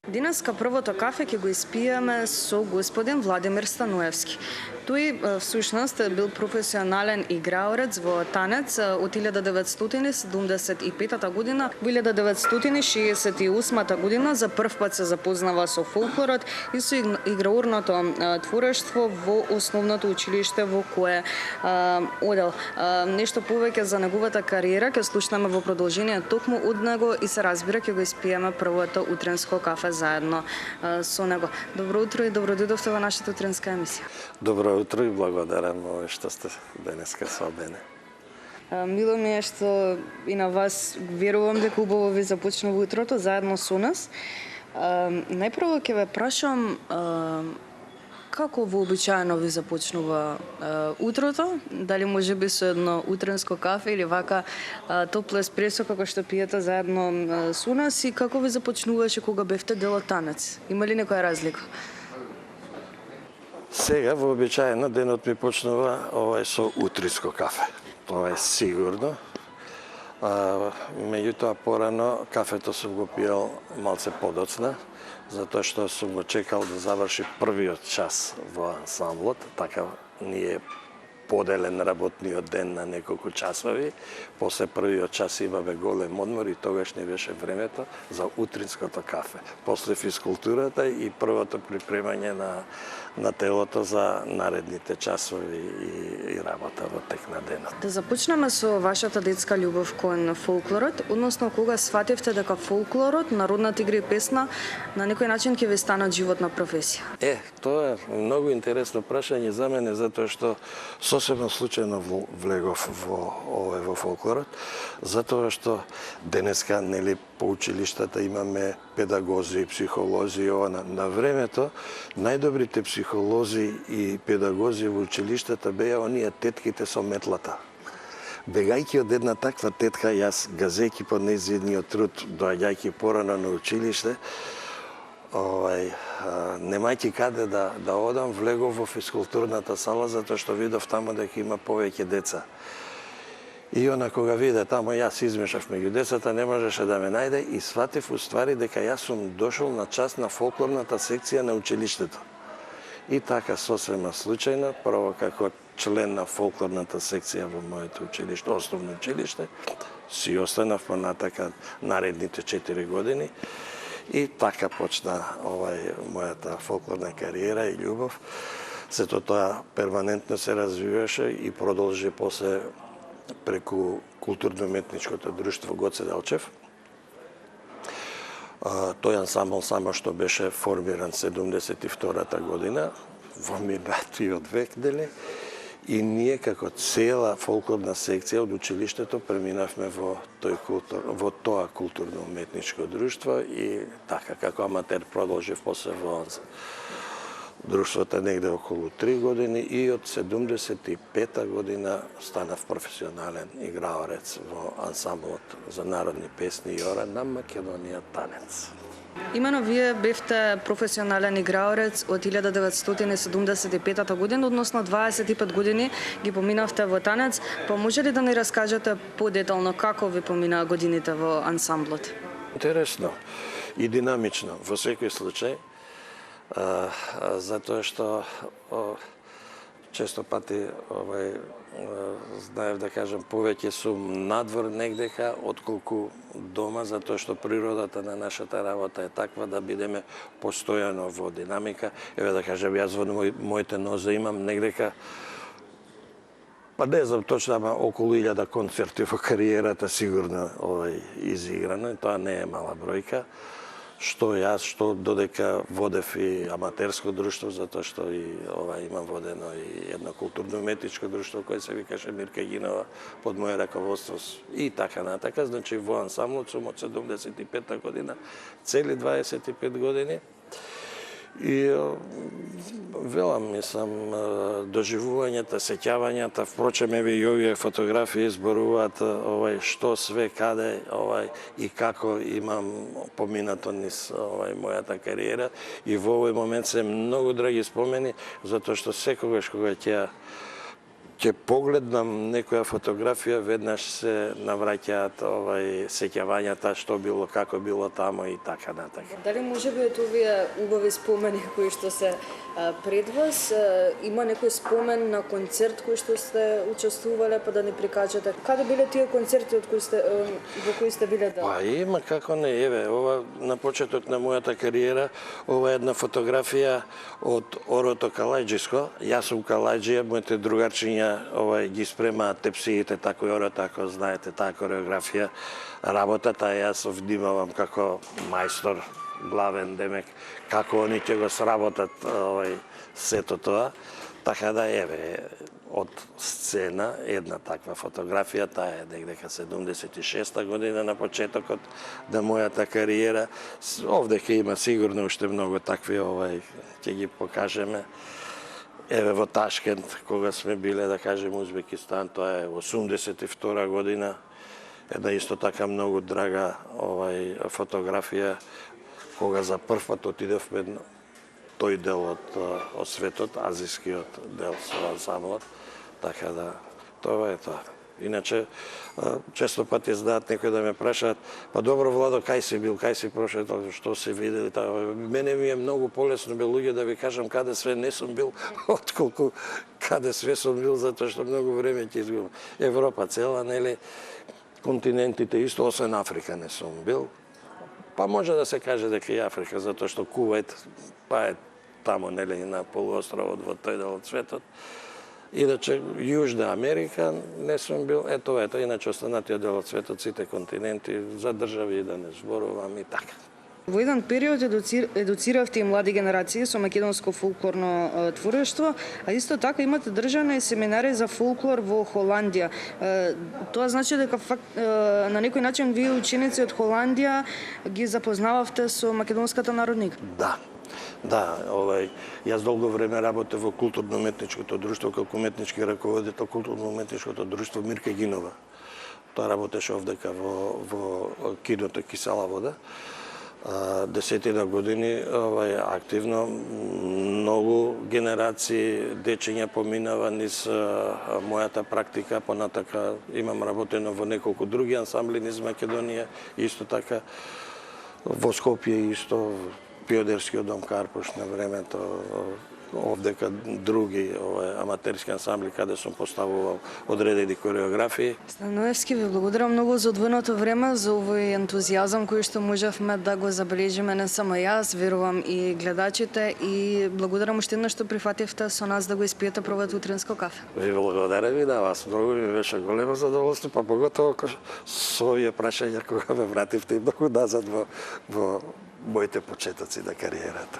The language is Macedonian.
Денеска првото кафе ќе го испиеме со господин Владимир Стануевски. Тој всушност бил професионален играорец во танец од 1975 година. Во 1968 година за прв пат се запознава со фолклорот и со играурното творештво во основното училиште во кое одел. Нешто повеќе за неговата кариера ќе слушнеме во продолжение токму од него и се разбира ќе го испиеме првото утренско кафе заедно со него. Добро утро и добро дојдовте во нашата утренска емисија. Добро утро и благодарам што сте денеска со мене. Мило ми е што и на вас верувам дека убаво ви започнува утрото заедно со нас. Најпрво ќе ве прашам како вообичаено ви започнува утрото? Дали може би со едно утренско кафе или вака топло еспресо како што пиете заедно со нас и како ви започнуваше кога бевте дел од танец? Има ли некоја разлика? Сега вообичаено денот ми почнува со утринско кафе. Тоа е сигурно. Меѓутоа порано кафето сум го пиел малце подоцна, затоа што сум го чекал да заврши првиот час во ансамблот, така ние поделен работниот ден на неколку часови, после првиот час имаме голем одмор и тогаш не беше времето за утринското кафе. После физкултурата и првото припремање на телото за наредните часови и работа во тек на денот. Да започнеме со вашата детска љубов кон фолклорот, односно кога сфативте дека фолклорот, народната игра и песна на некој начин ќе ви станат животна професија? Тоа е многу интересно прашање за мене, затоа што сосема случајно влегов во фолклорот, затоа што денеска нели по училиштата имаме педагози, психолози, на времето најдобрите психолози и педагози во училиштата беа оние тетките со метлата. Бегајќи од една таква тетка, јас газејќи по нејзидниот труд, доаѓајќи порано на училиште, немајќи каде да одам, влегов во физкултурната сала затоа што видов тамо дека има повеќе деца. И кога виде тамо јас измешав меѓу децата, не можеше да ме најде и сватив уствари дека јас сум дошол на час на фолклорната секција на училиштето. И така сосема случајно, прво како член на фолклорната секција во моето училиште, основно училиште, си останав понатака наредните 4 години. И така почна мојата фолклорна кариера и љубов. Сето тоа перманентно се развиваше и продолжи после преку културно-уметничкото друштво Гоце Делчев. Тој ансамбл само што беше формиран 72-та година, во минатиот век, дели, и ние како цела фолклорна секција од училиштето преминавме во тоа културно-уметничко друштво и така како аматер продолжив после во друштвото негде околу 3 години и од 75-та година станав професионален играорец во ансамблот за народни песни и ора на Македонија Танец. Имено вие бевте професионален играорец од 1975 година, односно 25 години ги поминавте во танец, па може ли да ни раскажете подетално како ви поминаа годините во ансамблот? Интересно и динамично во секој случај, затоа што често пати знаев да кажам повеќе сум надвор негдека отколку дома, затоа што природата на нашата работа е таква да бидеме постојано во динамика. Еве да кажам, јас во моите нозе имам негдека, па не знам точно, ама околу 1000 концерти во кариерата сигурно изиграно, и тоа не е мала бројка. Што јас, што додека водев и аматерско друштво, затоа што и имам водено и едно културно-уметничко друштво кое се викаше Мирка Гинова под моје раководство и така натака. Значи во ансамблот сум од 75-та година, цели 25 години. И велам, мислам, доживувањата, сеќавањата, впрочем, еве и овие фотографии зборуваат што све, каде и како имам поминато низ мојата кариера. И во овој момент се многу драги спомени, затоа што секогаш кога ќе ќе погледнам некоја фотографија, веднаш се навраќаат сеќавањата што било, како било тамо и така натака. Дали може би од овие убави спомени кои што се пред вас, има некој спомен на концерт кој што сте учествувале, па да ни прикажете? Каде биле тие концерти во кои сте биле да? Па има, како не, еве, ова на почеток на мојата кариера, ова е една фотографија од Орото Калајџиско. Јас сум калајџија, моите другарчиња ги спремаат тепсиите, тако и Орото, ако знаете таа кореографија, работата, јас внимавам како мајстор главен, демек, како они ќе го сработат сето тоа. Така да, еве, од сцена, една таква фотографија, таа е дека 76-та година на почетокот на мојата кариера. Овде ќе има сигурно уште многу такви, ќе ги покажеме. Еве во Ташкент, кога сме биле, да кажем, Узбекистан, тоа е 82 година. Една исто така многу драга фотографија, кога за прв пат отидовме тој дел од светот, азискиот дел со ансамблот. Така да, тоа е тоа. Иначе, често пати знаат некои да ме прашаат, па добро, Владо, кај си бил, кај си прошел, што си видели? Мене ми е многу полесно, луѓе, да ви кажам каде све не сум бил, отколку каде све сум бил, затоа што многу време ќе изгубам. Европа цела, нели, континентите исто, освен Африка не сум бил. Па може да се каже дека и Африка, затоа што Кувајт, па е тамо, нели, на полуостровот во тој дел од светот. Иначе, Јужна Америка не сум бил, ето, иначе останатиот дел од светот, сите континенти, за држави да не зборувам и така. Во еден период едуциравте и млади генерации со македонско фолклорно творештво, а исто така имате држани семинари за фолклор во Холандија. Тоа значи дека на некој начин вие ученици од Холандија ги запознававте со македонската народника? Да, јас долго време работев во културно-уметничкото друштво како уметнички раководител културно-уметничкото друштво Мирка Гинова. Тоа работеше овдека во киното Кисела вода. Десетина години активно, многу генерации дечиња поминава низ мојата практика, понатака имам работено во неколку други ансамбли низ Македонија, исто така во Скопје исто, Пиодерскиот дом Карпуш на времето, овдека други аматерски ансамбли каде сум поставувал одредени кореографии. Станоевски, ви благодарам многу за одвоеното време, за овој ентузијазам кој што можевме да го забележиме не само јас, верувам и гледачите, и благодарам уште еднаш што прифативте со нас да го испиете првото утринско кафе. Ви благодарам и на вас, многу ми беше големо задоволство, па поготово со овие прашања кога ме вративте и многу назад во моите почетоци на кариерата.